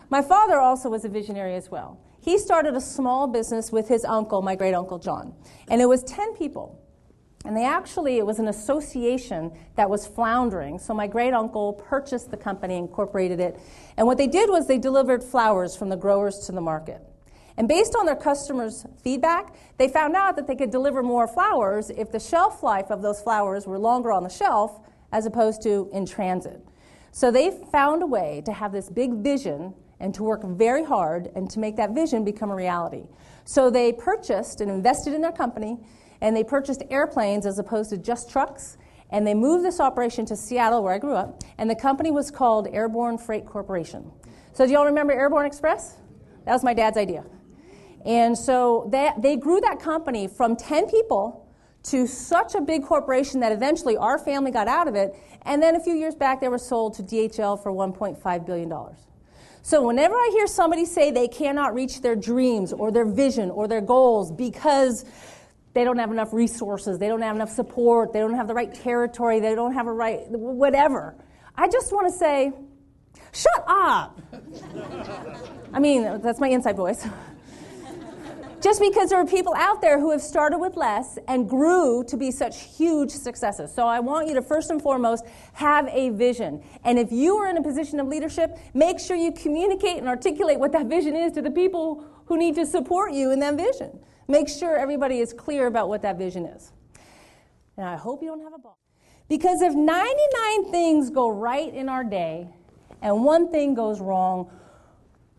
My father also was a visionary as well. He started a small business with his uncle, my great-uncle John. And it was 10 people. And it was an association that was floundering. So my great-uncle purchased the company, incorporated it. And what they did was they delivered flowers from the growers to the market. And based on their customers' feedback, they found out that they could deliver more flowers if the shelf life of those flowers were longer on the shelf as opposed to in transit. So they found a way to have this big vision and to work very hard and to make that vision become a reality. So they purchased and invested in their company, and they purchased airplanes as opposed to just trucks, and they moved this operation to Seattle, where I grew up, and the company was called Airborne Freight Corporation. So do y'all remember Airborne Express? That was my dad's idea. And so they grew that company from 10 people to such a big corporation that eventually our family got out of it, and then a few years back they were sold to DHL for $1.5 billion. So whenever I hear somebody say they cannot reach their dreams or their vision or their goals because they don't have enough resources, they don't have enough support, they don't have the right territory, they don't have a right whatever, I just want to say, shut up. I mean, that's my inside voice. Just because there are people out there who have started with less and grew to be such huge successes. So I want you to first and foremost have a vision. And if you are in a position of leadership, make sure you communicate and articulate what that vision is to the people who need to support you in that vision. Make sure everybody is clear about what that vision is. And I hope you don't have a ball. Because if 99 things go right in our day and one thing goes wrong,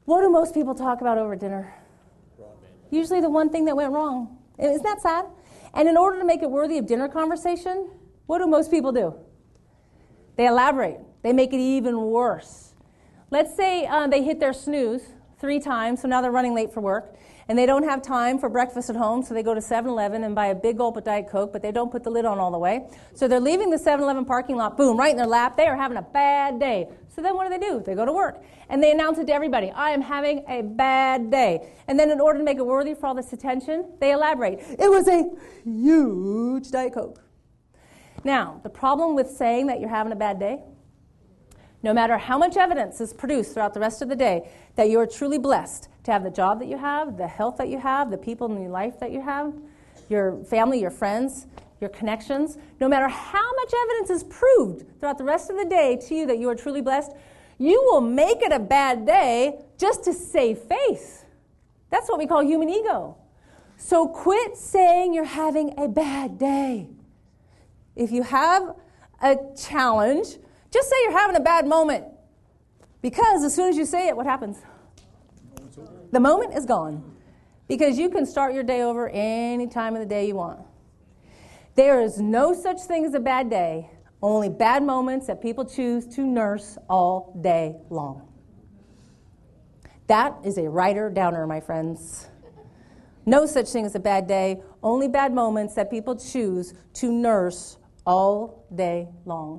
what do most people talk about over dinner? Usually the one thing that went wrong. Isn't that sad? And in order to make it worthy of dinner conversation, what do most people do? They elaborate. They make it even worse. Let's say they hit their snooze 3 times, so now they're running late for work, and they don't have time for breakfast at home, so they go to 7-Eleven and buy a big gulp of Diet Coke, but they don't put the lid on all the way. So they're leaving the 7-Eleven parking lot, boom, right in their lap. They are having a bad day. So then what do? They go to work, and they announce it to everybody. I am having a bad day. And then in order to make it worthy for all this attention, they elaborate. It was a huge Diet Coke. Now, the problem with saying that you're having a bad day, no matter how much evidence is produced throughout the rest of the day that you are truly blessed to have the job that you have, the health that you have, the people in your life that you have, your family, your friends, your connections, no matter how much evidence is proved throughout the rest of the day to you that you are truly blessed, you will make it a bad day just to save face. That's what we call human ego. So quit saying you're having a bad day. If you have a challenge, just say you're having a bad moment. Because as soon as you say it, what happens? The moment is gone. Because you can start your day over any time of the day you want. There is no such thing as a bad day, only bad moments that people choose to nurse all day long. That is a writer-downer, my friends. No such thing as a bad day, only bad moments that people choose to nurse all day long.